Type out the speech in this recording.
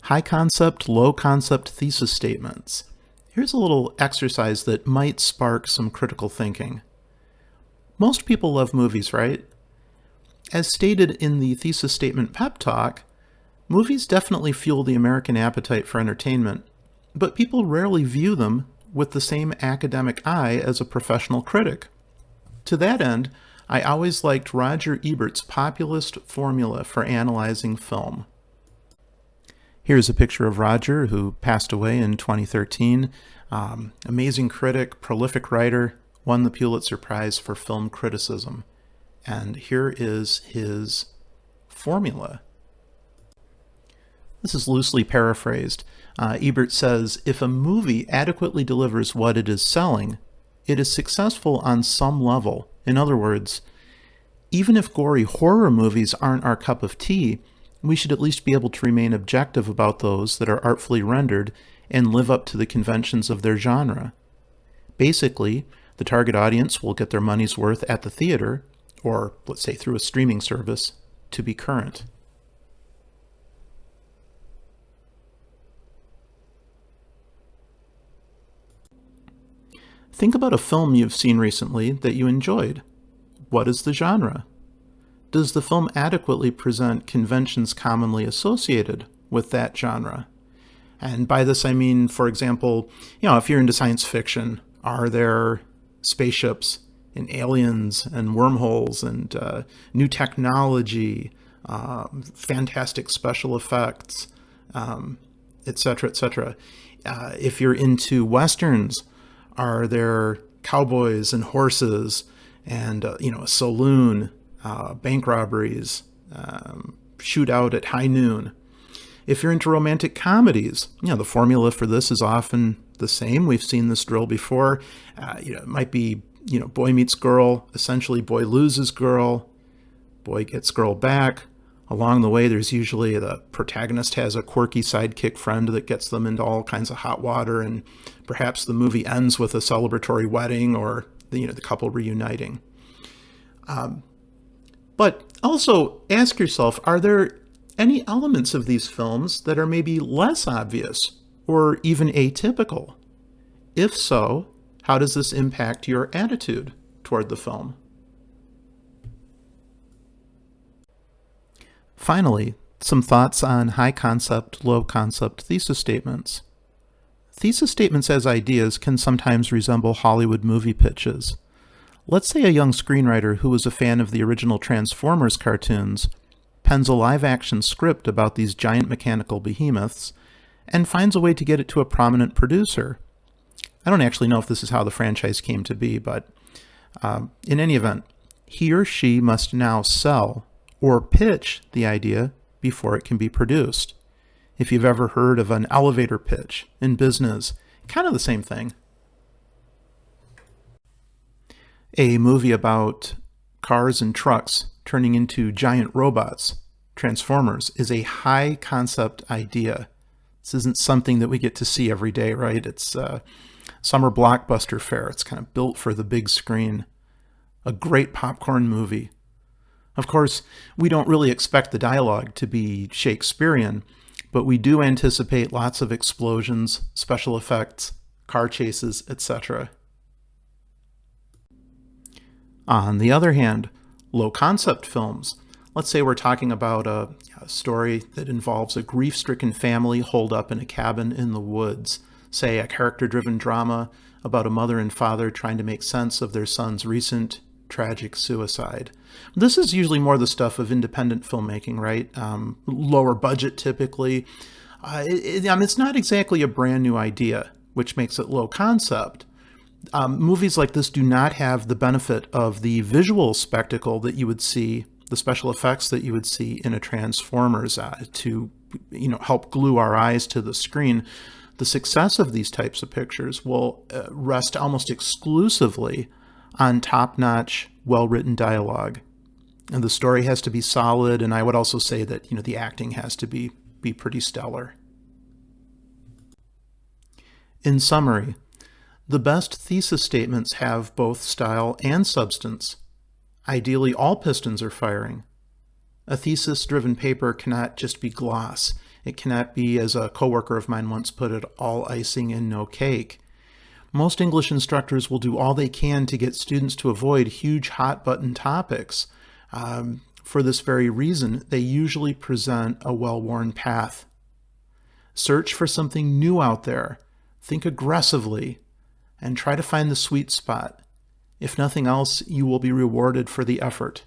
High concept, low concept thesis statements. Here's a little exercise that might spark some critical thinking. Most people love movies, right? As stated in the thesis statement pep talk, movies definitely fuel the American appetite for entertainment, but people rarely view them with the same academic eye as a professional critic. To that end, I always liked Roger Ebert's populist formula for analyzing film. Here's a picture of Roger, who passed away in 2013. Amazing critic, prolific writer, won the Pulitzer Prize for film criticism. And here is his formula. This is loosely paraphrased. Ebert says, if a movie adequately delivers what it is selling, it is successful on some level. In other words, even if gory horror movies aren't our cup of tea, we should at least be able to remain objective about those that are artfully rendered and live up to the conventions of their genre. Basically, the target audience will get their money's worth at the theater, or let's say through a streaming service, to be current. Think about a film you've seen recently that you enjoyed. What is the genre? Does the film adequately present conventions commonly associated with that genre? And by this I mean, for example, if you're into science fiction, are there spaceships and aliens and wormholes and new technology, fantastic special effects, etc., etc. If you're into westerns, are there cowboys and horses and a saloon, bank robberies, shootout at high noon? If you're into romantic comedies, the formula for this is often the same. We've seen this drill before. It might be, boy meets girl, essentially boy loses girl, boy gets girl back. Along the way, there's usually the protagonist has a quirky sidekick friend that gets them into all kinds of hot water, and perhaps the movie ends with a celebratory wedding or the couple reuniting. But also ask yourself, are there any elements of these films that are maybe less obvious or even atypical? If so, how does this impact your attitude toward the film? Finally, some thoughts on high concept, low concept thesis statements. Thesis statements as ideas can sometimes resemble Hollywood movie pitches. Let's say a young screenwriter who was a fan of the original Transformers cartoons pens a live-action script about these giant mechanical behemoths and finds a way to get it to a prominent producer. I don't actually know if this is how the franchise came to be, but in any event, he or she must now sell or pitch the idea before it can be produced. If you've ever heard of an elevator pitch in business, kind of the same thing. A movie about cars and trucks turning into giant robots, Transformers, is a high concept idea. This isn't something that we get to see every day, right? It's summer blockbuster fare. It's kind of built for the big screen. A great popcorn movie. Of course, we don't really expect the dialogue to be Shakespearean, but we do anticipate lots of explosions, special effects, car chases, etc. On the other hand, low-concept films. Let's say we're talking about a story that involves a grief-stricken family holed up in a cabin in the woods. Say a character-driven drama about a mother and father trying to make sense of their son's recent tragic suicide. This is usually more the stuff of independent filmmaking, right? Lower budget typically. It's not exactly a brand new idea, which makes it low concept. Movies like this do not have the benefit of the visual spectacle that you would see, the special effects that you would see in a Transformers to help glue our eyes to the screen. The success of these types of pictures will rest almost exclusively on top-notch, well-written dialogue. And the story has to be solid, and I would also say that the acting has to be pretty stellar. In summary, the best thesis statements have both style and substance. Ideally, all pistons are firing. A thesis-driven paper cannot just be gloss. It cannot be, as a coworker of mine once put it, all icing and no cake. Most English instructors will do all they can to get students to avoid huge hot-button topics. For this very reason, they usually present a well-worn path. Search for something new out there. Think aggressively and try to find the sweet spot. If nothing else, you will be rewarded for the effort.